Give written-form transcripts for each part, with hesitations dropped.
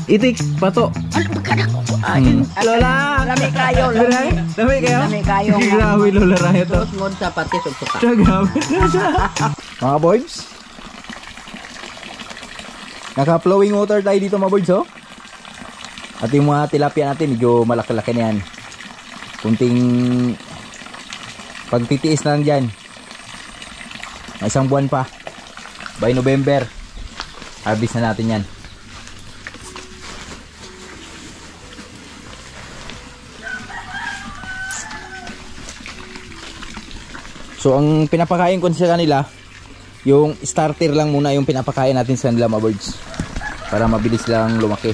Itik, pato. Lola! Lami kayo, lami. Lami kayo? Lami kayo. Grabe, Lola Raya to. Ngod sa patis ug suka. Grabe. Mga boys. Naka-flowing water tayo dito mga boys, oh. At yung mga tilapia natin, medyo malaki-laki na yan. Kunting pagtitiis na lang dyan. Isang buwan pa. By November, harvest na natin yan. So ang pinapakain ko sa kanila, yung starter lang muna yung pinapakain natin sa kanila mga birds, para mabilis lang lumaki.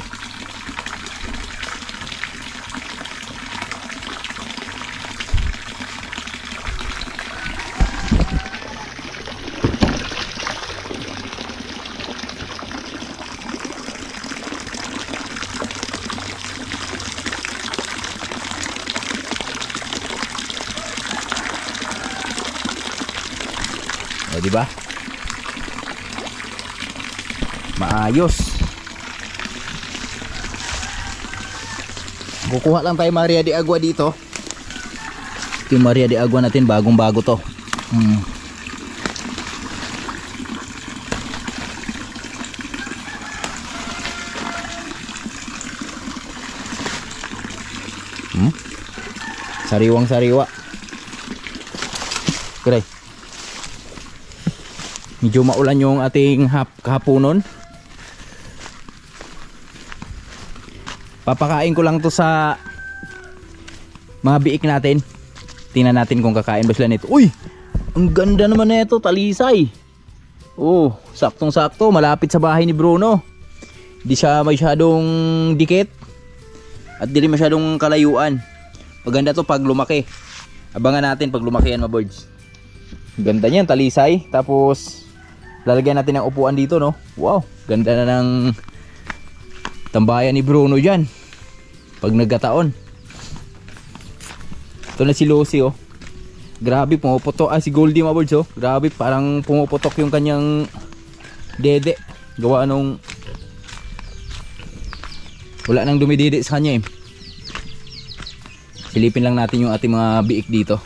O, diba? Maayos. Kukuha lang tayo Maria de Agua dito. Ito yung Maria de Agua natin, bagong bago to. Sariwang sariwa. Kaya medyo maulan yung ating kahaponon. Papakain ko lang to sa mga biik natin. Tingnan natin kung kakain ba sila nito. Uy! Ang ganda naman na ito, talisay. Oh, saktong sakto, malapit sa bahay ni Bruno. Di siya masyadong dikit at di rin masyadong kalayuan. Maganda to pag lumaki. Abangan natin pag lumaki yan mga birds. Ganda niyan, talisay. Tapos lalagyan natin ng upuan dito, no? Wow, ganda na ng tambayan ni Bruno dyan pag nagkataon. Ito na si Lucy, oh. Grabe, pumuputok. Si Goldie mga birds, oh. Grabe, parang pumuputok yung kanyang dede. Gawa nung wala nang dumidede sa kanya, eh. Silipin lang natin yung ating mga biik dito.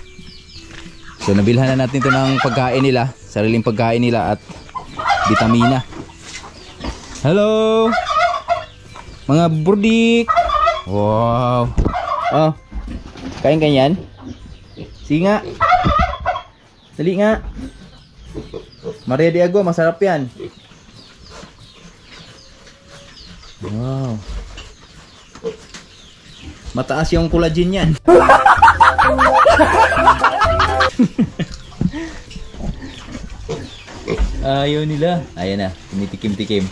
So nabilhan na natin ito ng pagkain nila, sariling pagkain nila at vitamina. Hello mga burdik. Wow. Oh, kain kanyan. Sige nga, dali nga. Maria de Agua, masarap yan. Wow, mataas yung collagen yan. Ayaw nila. Ayan na, tumitikim-tikim.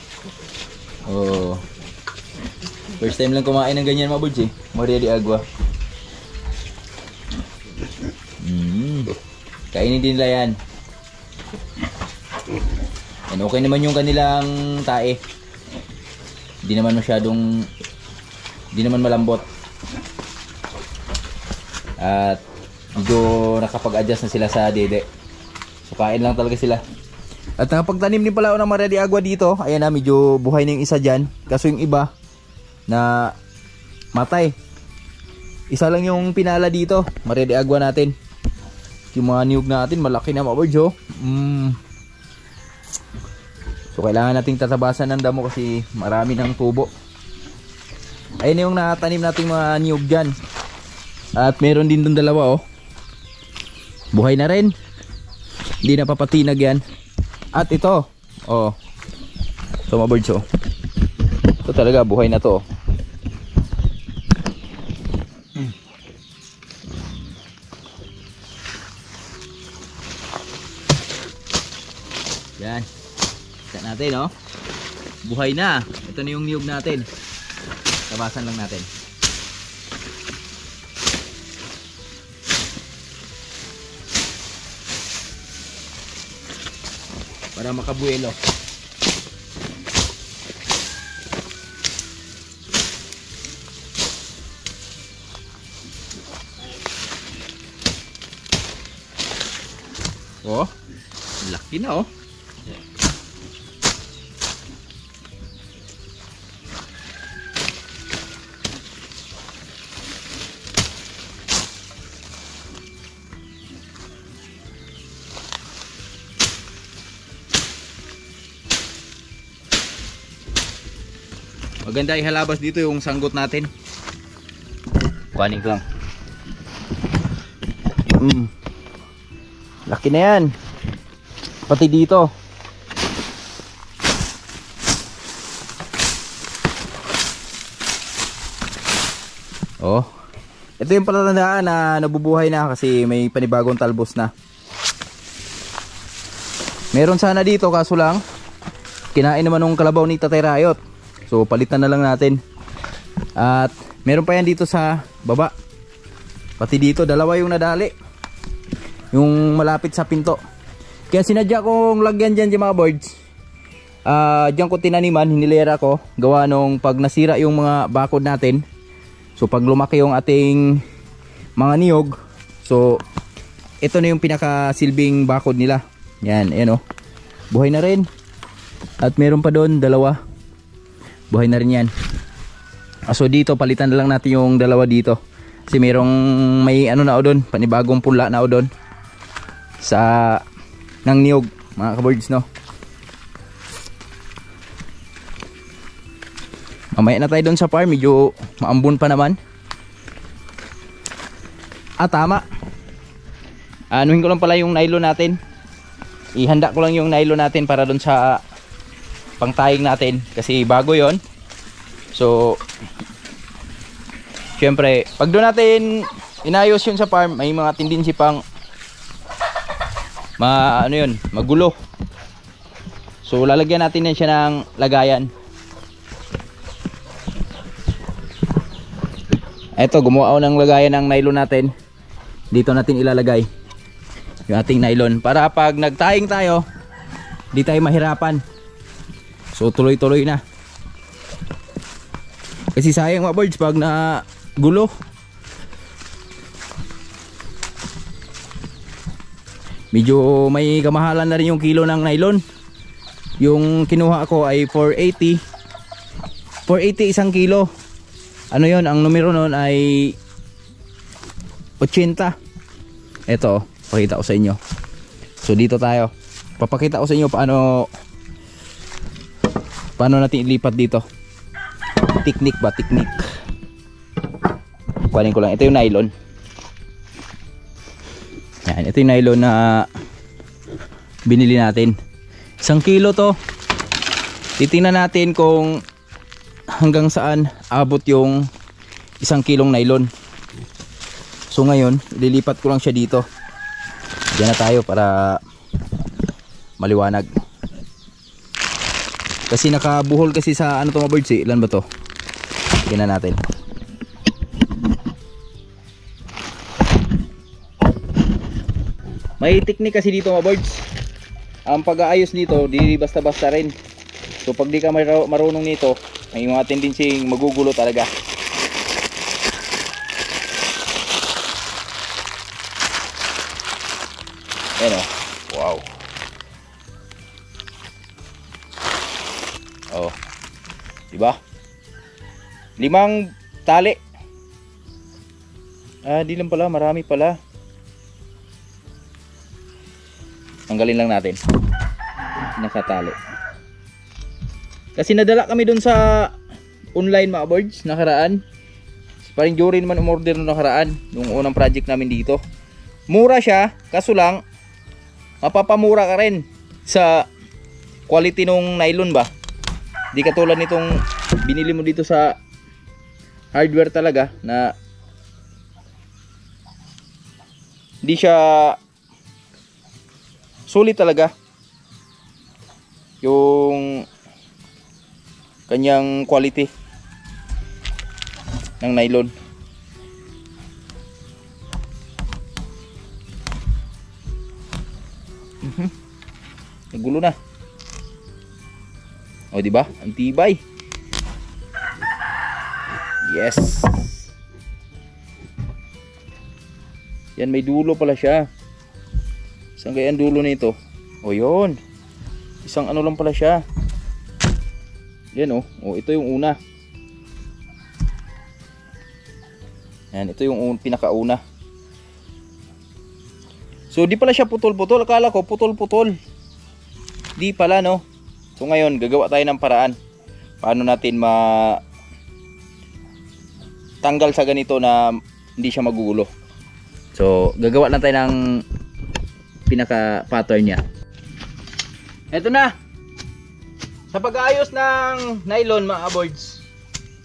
Oh, first time lang kumain ng ganyan mga birds, eh. Maria de Agua. Kainin din nila yan. And okay naman yung kanilang tae. Hindi naman masyadong, hindi naman malambot. At medyo nakapag-adjust na sila sa dede. So kain lang talaga sila. At nakapagtanim din pala ako ng Maria de Agua dito. Ayan na, medyo buhay na yung isa dyan. Kaso yung iba na matay. Isa lang yung pinala dito, Maria de Agua natin. Yung mga niyog natin malaki na mga birds, oh. So kailangan nating tatabasan ng damo kasi marami ng tubo. Ayun yung natanim nating mga niyog dyan. At meron din dun dalawa, oh. Buhay na rin. Hindi na papatinag yan. At ito, oh. Ito mga birds, oh. Ito talaga, buhay na to, oh. Yan. Set natin, oh. Buhay na. Ito na yung niyog natin. Tabasan lang natin. Para makabuelo. Oh, laki na, oh. Maganda ihalabas dito yung sanggot natin. Kuhanin ko lang. Laki na yan. Pati dito. Oh. Ito yung palatandaan na nabubuhay na kasi may panibagong talbos na. Meron sana dito kaso lang kinain naman ng kalabaw ni Tatay Rayot. So palitan na lang natin. At meron pa yan dito sa baba. Pati dito dalawa yung nadali. Yung malapit sa pinto. Kaya sinadya kong lagyan dyan mga birds. Diyan ko tinaniman, hinilera ko. Gawa nung pag nasira yung mga bakod natin. So pag lumaki yung ating mga niyog, so ito na yung pinakasilbing bakod nila. Yan, ayan o. Buhay na rin. At meron pa doon, dalawa. Buhay na rin yan. So dito, palitan na lang natin yung dalawa dito. Kasi merong may ano na o doon, panibagong pula na o doon. Sa ng niyog, mga kabirds, no? Mamaya na tayo doon sa farm, medyo maambon pa naman. Tama. Anuhin ko lang pala yung nylon natin. Ihanda ko lang yung nylon natin para doon sa pangtaying natin. Kasi bago yon. So, syempre, pag doon natin inayos yun sa farm, may mga tendency pang magulo. So, lalagyan natin yan siya ng lagayan. Eto, gumawa ako ng lagayan ng nylon natin. Dito natin ilalagay yung ating nylon para pag nagtaying tayo, di tayo mahirapan. So tuloy-tuloy na. Kasi sayang mga birds pag nagulo. Medyo may kamahalan na rin yung kilo ng nylon. Yung kinuha ko ay 480. 480 isang kilo. Ano yon, ang numero nun ay 80. Ito, pakita ko sa inyo. So dito tayo. Papakita ko sa inyo paano natin ilipat dito. Technique ba? Technique. Kuhanin ko lang. Ito yung nylon. Yan, ito yung nylon na binili natin. 1 kilo to. Titingnan natin kung hanggang saan abot yung 1 kilong nylon. So ngayon, lilipat ko lang siya dito. Diyan na tayo para maliwanag. Kasi nakabuhol kasi sa ano to mga birds eh. Ilan ba to? Tingnan natin. May technique kasi dito mga birds. Ang pag-aayos nito, di basta-basta rin. So pag di ka marunong nito, may mga tendency magugulo talaga. Ayan o. Wow. Oh. Diba? 5 tali. Di lang pala. Marami pala. Tanggalin lang natin. Nakatali. Kasi nadala kami dun sa online mga birds nakaraan. Parang Jory naman umorder nung nakaraan. Nung unang project namin dito. Mura siya. Kaso lang mapapamura ka rin sa quality nung nylon ba. Di katulad nitong binili mo dito sa hardware talaga na di siya sulit talaga yung kanyang quality ng nylon. Nagulo na. O di ba? Ang tibay. Yes. Yan, may dulo pala siya. Saan kaya ang dulo nito? O yun. Isang ano lang pala siya. Yan o. O ito yung una. Yan, ito yung pinakauna. So di pala siya putol-putol. Akala ko putol-putol. Di pala no. So ngayon gagawa tayo ng paraan paano natin tanggal sa ganito na hindi siya magugulo. So gagawa lang tayo ng pinaka pattern niya. Ito na. Sa pag-aayos ng nylon mga boards,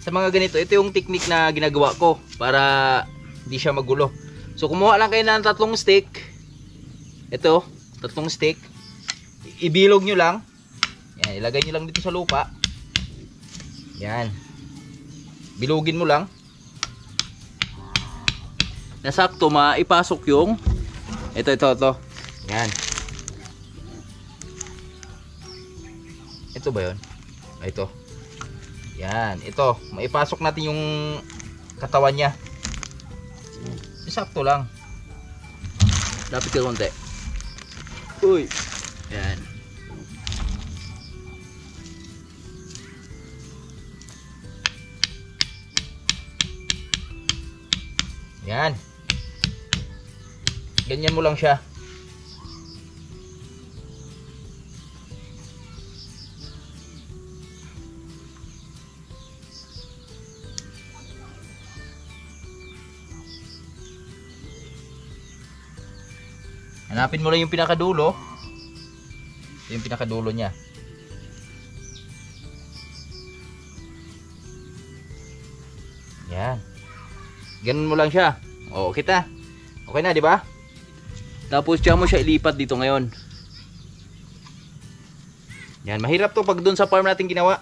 sa mga ganito, ito yung technique na ginagawa ko para hindi siya magulo. So kumuha lang kayo ng 3 stick. Ito, 3 stick. Ibilog nyo lang. Yan, ilagay nyo lang dito sa lupa. Yan. Bilugin mo lang. Nasakto maipasok yung ito. Yan. Ito ba yun? Ito. Yan, ito. Maipasok natin yung katawan niya. Sakto lang. Lapit ka konti. Uy. Yan. Yan. Ganyan mo lang siya. Hanapin mo lang yung pinakadulo. Ito yung pinakadulo niya. Yan. Ganun mo lang siya. O, kita. Okay na, di ba? Tapos diyan mo siya ilipat dito ngayon. Yan, mahirap to pag doon sa farm natin ginawa.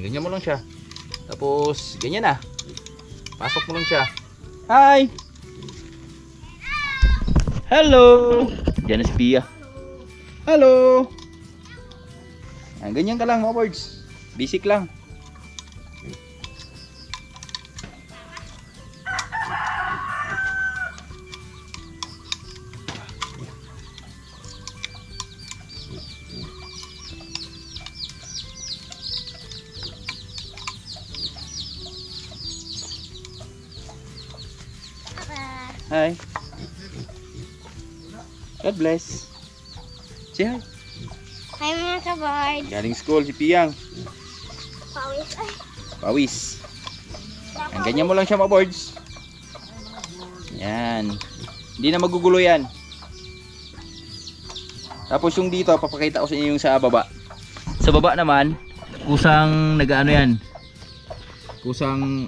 Ganyan mo lang siya. Tapos ganyan na. Pasok mo lang siya. Hi. Hello. Diyan na si Pia. Hello. Yan, ganyan ka lang mga birds. Basic lang. Hi. God bless. Say hi. Hi mga kabard. Galing school si Piyang. Pawis. Ay. Pawis. Yan, ganyan mo lang siya mga boards. Yan. Hindi na magugulo yan. Tapos yung dito, papakita ko sa inyo yung sa baba. Sa baba naman, kusang nag-ano yan. Kusang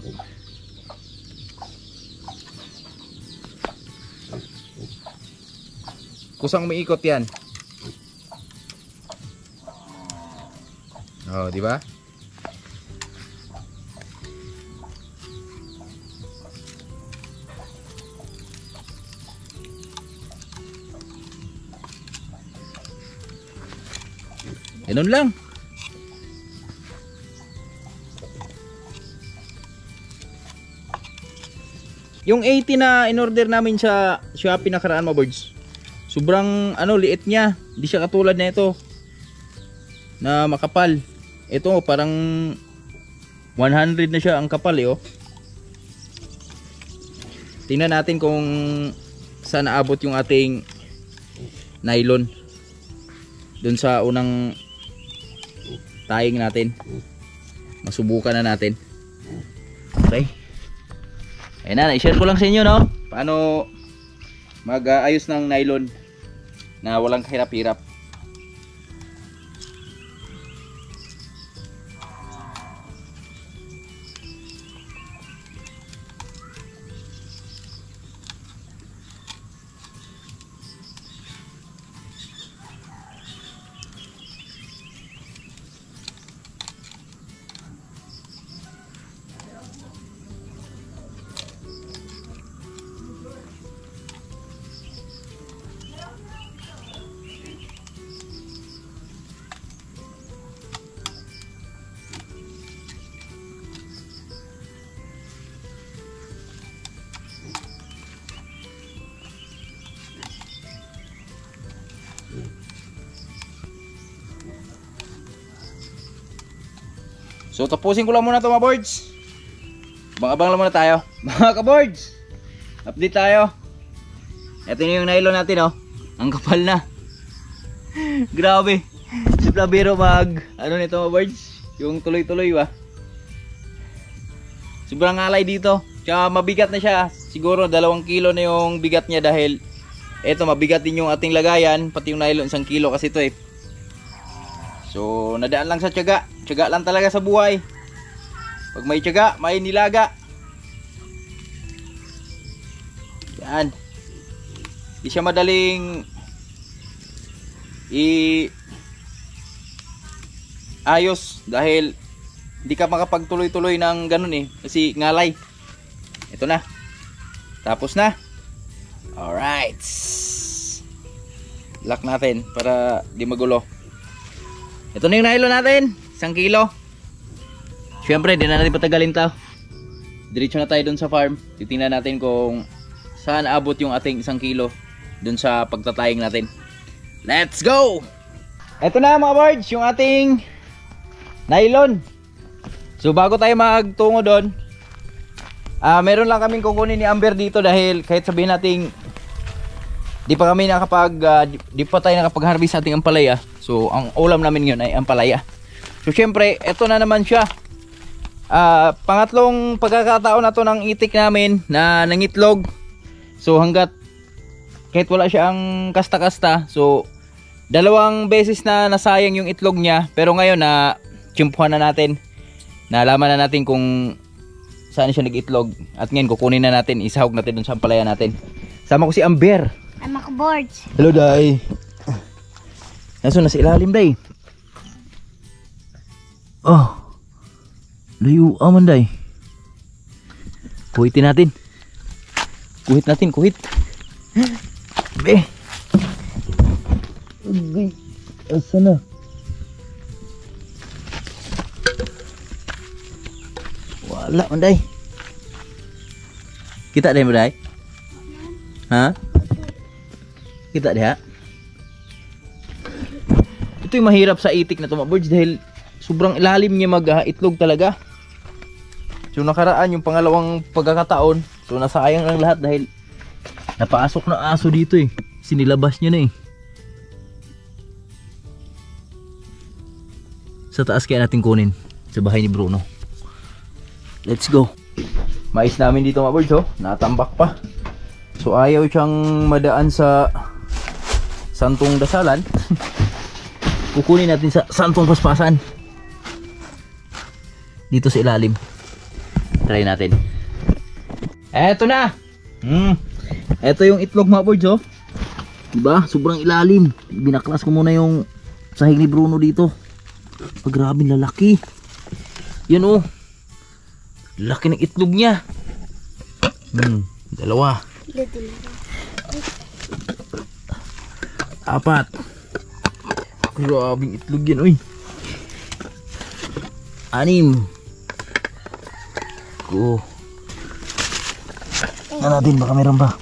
umiikot yan. Oh, di ba? Ganun lang. Yung 80 na in-order namin sa Shopee nakaraan mga birds. Sobrang liit niya. Hindi siya katulad na ito na makapal. Ito parang 100 na siya ang kapal oh. Tingnan natin kung saan naabot yung ating nylon dun sa unang tying natin. Masubukan na natin. Okay. Ayun na, i-share ko lang sa inyo no. Paano mag-ayos ng nylon na walang kahirap-hirap. So tapusin ko lang muna ito mga boards. Abang-abang lang muna tayo mga ka-boards. Update tayo. Ito na yung nylon natin, oh. Ang kapal na. Grabe. Si Flavero ano nito mga birds? Yung tuloy-tuloy ba? Sobrang alay dito. Tsaka mabigat na siya. Siguro 2 kilo na yung bigat niya dahil eto mabigat din yung ating lagayan. Pati yung nylon 1 kilo kasi ito eh. So nadaan lang sa tiyaga. Tiyaga lang talaga sa buhay. Pag may tiyaga, may nilaga. Yan. Di siya madaling ayos dahil hindi ka makapagtuloy-tuloy ng ganun eh kasi ngalay. Ito na. Tapos na. Alright. Lock natin para di magulo. Ito na yung nylon natin. 1 kilo. Siyempre, di na natin patagalin to. Diretso na tayo dun sa farm. Titingnan natin kung saan abot yung ating 1 kilo dun sa pagtataying natin. Let's go! Ito na mga birds, yung ating nylon. So bago tayo magtungo doon, meron lang kaming kukunin ni Amber dito dahil kahit sabihin natin di pa tayo nakapag-harvest sa ating ampalaya. So ang ulam namin yun ay ampalaya. So syempre, ito na naman siya. Pangatlong pagkakataon na to ng itik namin na nangitlog. So hanggat kahit wala siyang kasta-kasta, so 2 beses na nasayang yung itlog niya. Pero ngayon na tsimpuhan na natin. Nalaman na natin kung saan siya nag-itlog. At ngayon kukunin na natin, isahog natin dun sa ampalaya natin. Sama ko si Amber. I'm bored. Hello, Day. Nasaan na sa ilalim, Day? Oh. Layo aman, Day. Kuhitin natin. Kuhit natin, kuhit. Be. Ugay. Asa na? Wala man, Day. Kita Day mo, Day? Ha? Kita Day, ha? Ito yung mahirap sa itik na to mga birds dahil sobrang ilalim niya mag-itlog talaga. So nakaraan yung pangalawang pagkakataon, so nasayang lang lahat dahil napasok na aso dito eh. Sinilabas niya na eh. Sa taas kaya natin kunin sa bahay ni Bruno. Let's go. Mais namin dito mga birds, oh. Natambak pa. So ayaw siyang madaan sa santong dasalan. Kukunin natin sa santong paspasan. Dito sa ilalim. Try natin. Eto na. Eto yung itlog mga birds, oh. Diba? Sobrang ilalim. Binaklas ko muna yung sahig ni Bruno dito. Grabing lalaki. Yan, oh. Laki ng itlog niya. 2. 4. 5. Grabing itlog yan, uy. 6. Go. Ano natin, baka meron ba?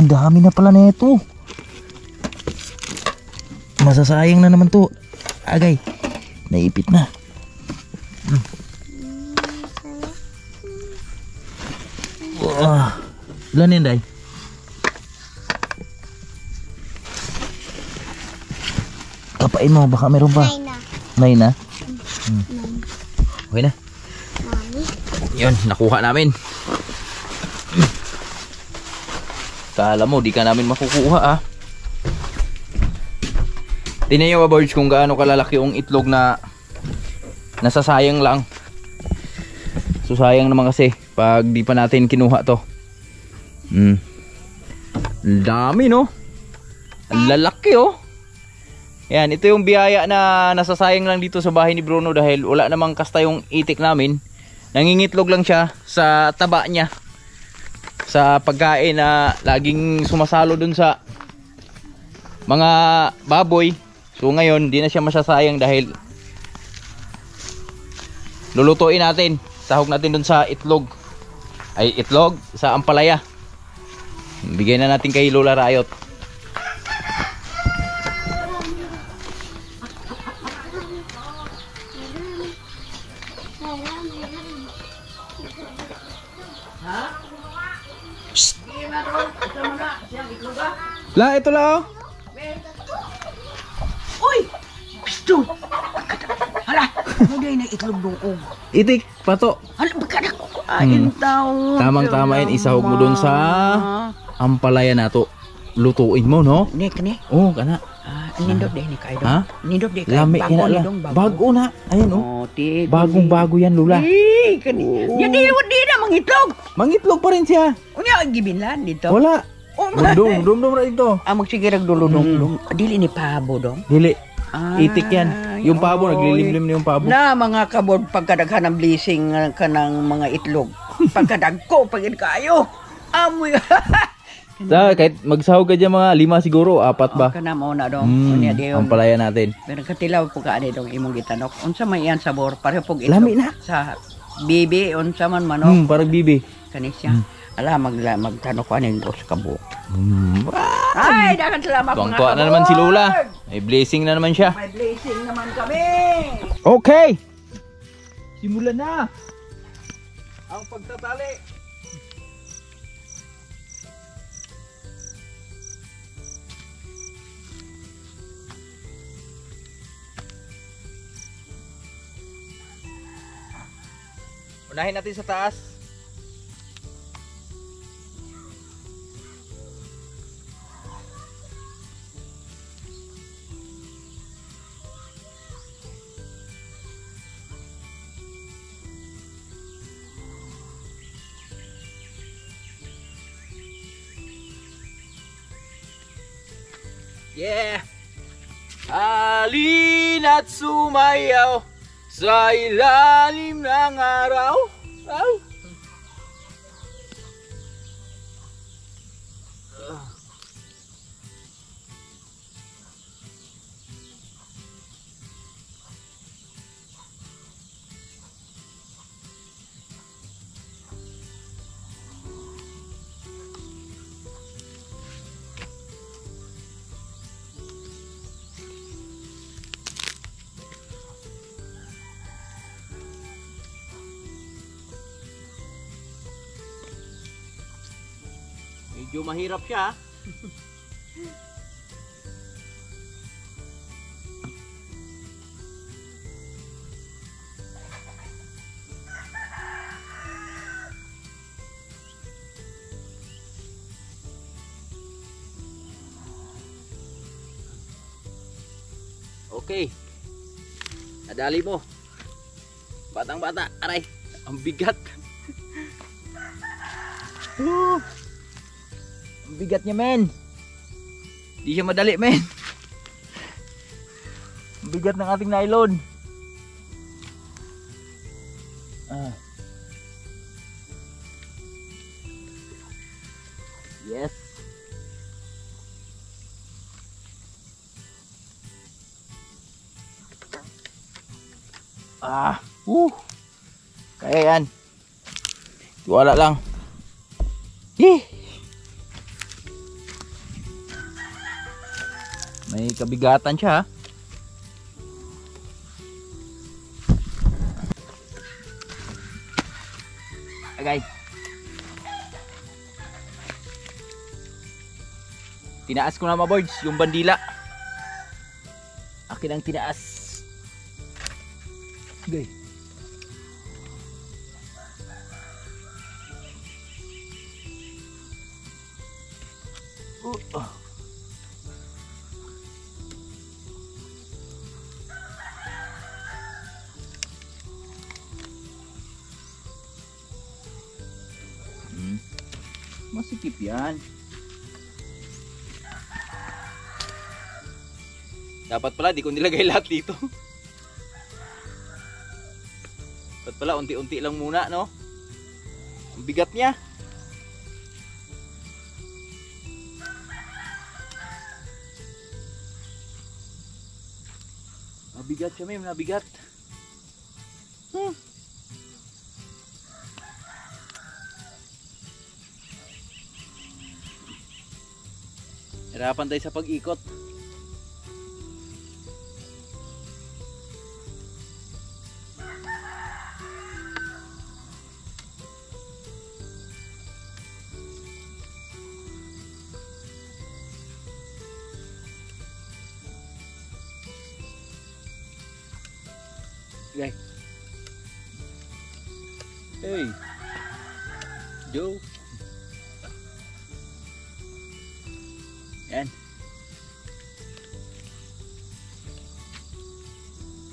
Ang dami na pala na ito. Masasayang na naman to. Agay. Naipit na. Ilan yan, Day? Kapain mo, baka meron pa. 9 na. Okay na. Yun, nakuha namin. Kala mo, di ka namin makukuha, ah. Tingnan nyo mga birds kung gaano kalalaki yung itlog na nasasayang lang. So sayang naman kasi pag di pa natin kinuha to. Dami, no? Ang lalaki, oh. Yan, ito yung biyaya na nasasayang lang dito sa bahay ni Bruno dahil wala namang kasta yung itik namin. Nangingitlog lang siya sa taba niya. Sa pagkain na laging sumasalo dun sa mga baboy. So ngayon, di na siya masasayang dahil lulutuin natin. Sahog natin dun sa itlog. Ay, itlog sa ampalaya. Bigyan na natin kay Lola Rayot. La, ito la oh. Uy! Gusto! Hala! Ano din na itlog doon ko? Itik, pato. Hala, bakadak! Ayin tao! Tamang-tama yun, isahog mo dun sa ampalaya na to. Lutuin mo, no? Ni, kani? Oh, kana. Nindot din ni kayo Ha? dong. Nindot din kayo. Lami Bago na ni la. dong, Bago na. Ayan, oh. Oh, ti. Bagong-bago yan, Lula. Eh, kani. Yan di na mangitlog. Mangitlog pa rin siya. Unya, gibinlan dito. Wala. Oh, Dum na dito. magsigirag dulo dong. Dili ni pabo dong. Dili. Ah, Itik yan. Yung pabo, naglilimlim na yung pabo. Na mga kabod pagkadaghan ng blessing ka ng mga itlog. Pagkadagko, pagin kayo. Amoy. Sa, kahit magsahog ka dyan mga 5 siguro, 4 ba? Kana mo na dong. Unya di yun. Ampalaya natin. Pero katilaw po ka ani dong imong gitanok. Unsa may iyan sabor pareho pog Lami na. sa bibi unsa man manok Parang bibi. kani siya. Ala magtanok ko aning dos ka buok. Ay, dagan salamat Tuwang-tuwa na naman si Lola. May blessing na naman siya. May blessing naman kami. Okay! Simulan na! Ang pagtatali. Unahin natin sa taas. Yeah! Halina't sumayaw sa ilalim ng araw. Ay! Medyo mahirap siya. Okay. Nadali mo. Batang-bata, aray. Ang bigat. Ang bigat niya, men. Di siya madali, men. Ang bigat ng ating nylon. Yes. Kaya yan. Tiwala lang. May kabigatan siya. Okay. Tinaas ko na mga boards, yung bandila. Akin ang tinaas. Okay. Masikip yan. Dapat pala di ko nilagay lahat dito. Dapat pala unti-unti lang muna, no? Ang bigat niya. Mabigat siya, may mabigat. Hirapan tayo sa pag-ikot. Okay. Hey. Joe. Yan.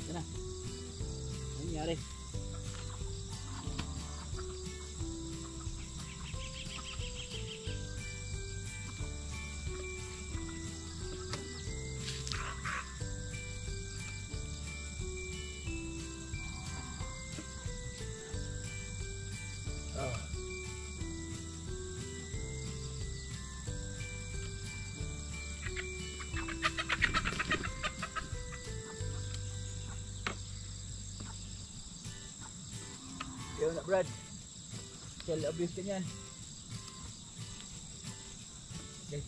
Yan na. Ano nangyari? Yun na Brad. Child abuse ka niyan. Okay.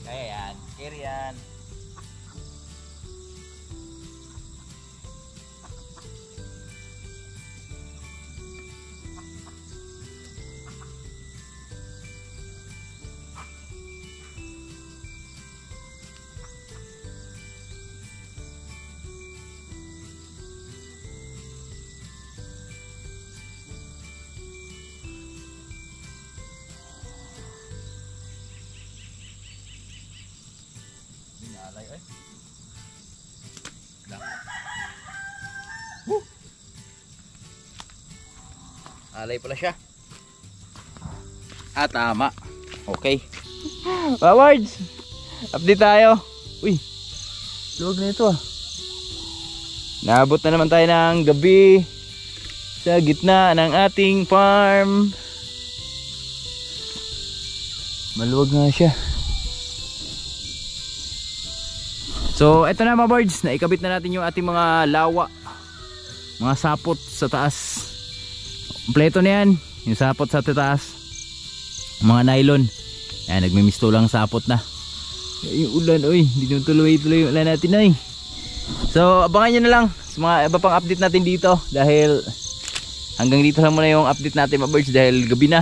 Kaya yan, carry yan. Alay eh. Alay pala siya. Ah, tama. Okay. Bawards! Update tayo. Uy, luwag na ito ah. Naabot na naman tayo ng gabi sa gitna ng ating farm. Maluwag nga siya. So eto na mga birds, naikabit na natin yung ating mga lawa, mga sapot sa taas. Kompleto na yan, yung sapot sa taas, mga nylon. Yan, nagmimisto lang sapot na. Yung ulan, oy, hindi naman tuloy yung ulan natin ay. So abangan nyo na lang sa mga iba pang update natin dito. Dahil hanggang dito lang muna yung update natin mga birds dahil gabi na.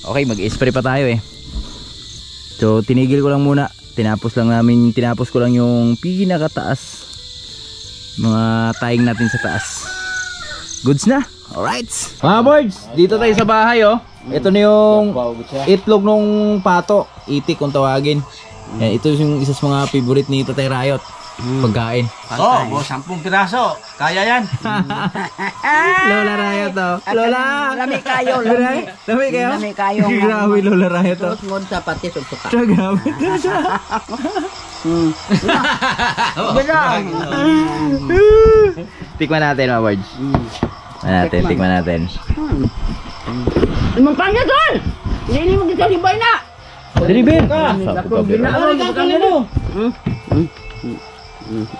Okay, mag-spray pa tayo eh. So tinigil ko lang muna. Tinapos ko lang yung pinakataas, mga taying natin sa taas. Goods na. Alright mga birds, dito tayo sa bahay oh. Ito na yung itlog nung pato, itik kung tawagin. Yan, ito yung isa sa mga favorite ni Tatay Rayot. Pagkain. Oh, 10 piraso. Kaya yan. Lola Rayot oh. Lola, Lami kayo, lami kayo? Lami kayo. Grabe Lola Rayot oh. Terus ngon sa patis ug suka. Grabe na siya. Bilang. Tikman natin mga birds. Tikman natin. Imong pangya tol. Hindi mo kita libay na. Deliver.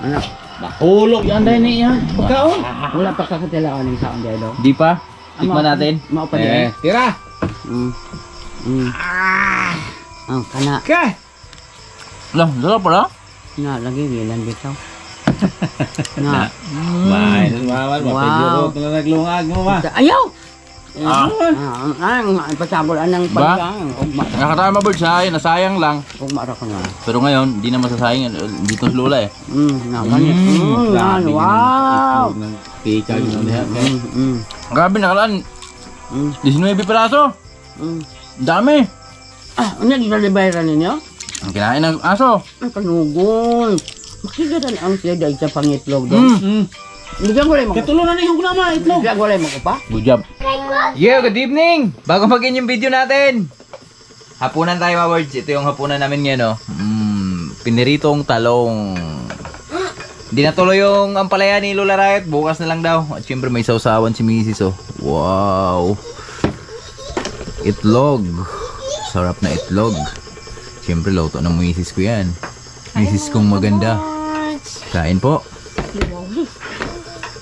Anak. Hulog yan dahil niya. Pagkaon. Wala pa kakatilaan ng saon dahil do. Di pa? Tikman natin. Mao pa din. Tira. Ang kana Okay. Lang, sarap pala. na lagi bilan bitaw. Na. Bye. Maman, Wow. mapidurot na naglungag mo ma. Ayaw. Ah. Pasabol anang Ba? pagkain. Ugma. Nakatama mga birds ha, nasayang lang. Ugma ra ko na. Pero ngayon, hindi na masasayang. Dito sa Lola eh. Naman. Yan. Wow. Pika yun niya. Grabe, nakalaan. 19 piraso. Dami. Ano yung nalibayran ninyo? Ang kinain ng aso. Ang kanugon. Makigaran ang siya dahil sa pangitlog doon. Hindi ka gulay mo. Katulo na niyo kunama itlog. Hindi ka gulay mo ko pa? Good job. Yeah, good evening. Bago mag-in yung video natin. Hapunan tayo mga birds. Ito yung hapunan namin ngayon oh. Piniritong talong. Hindi na tuloy yung ampalaya ni Lola Rayot. Bukas na lang daw. At syempre may sausawan si Mrs. oh. Wow. Itlog. sarap na itlog. Siyempre, luto ng misis ko yan. Misis kong maganda. Kain po.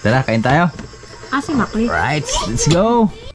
Tara, kain tayo. Si Makli. Right, let's go.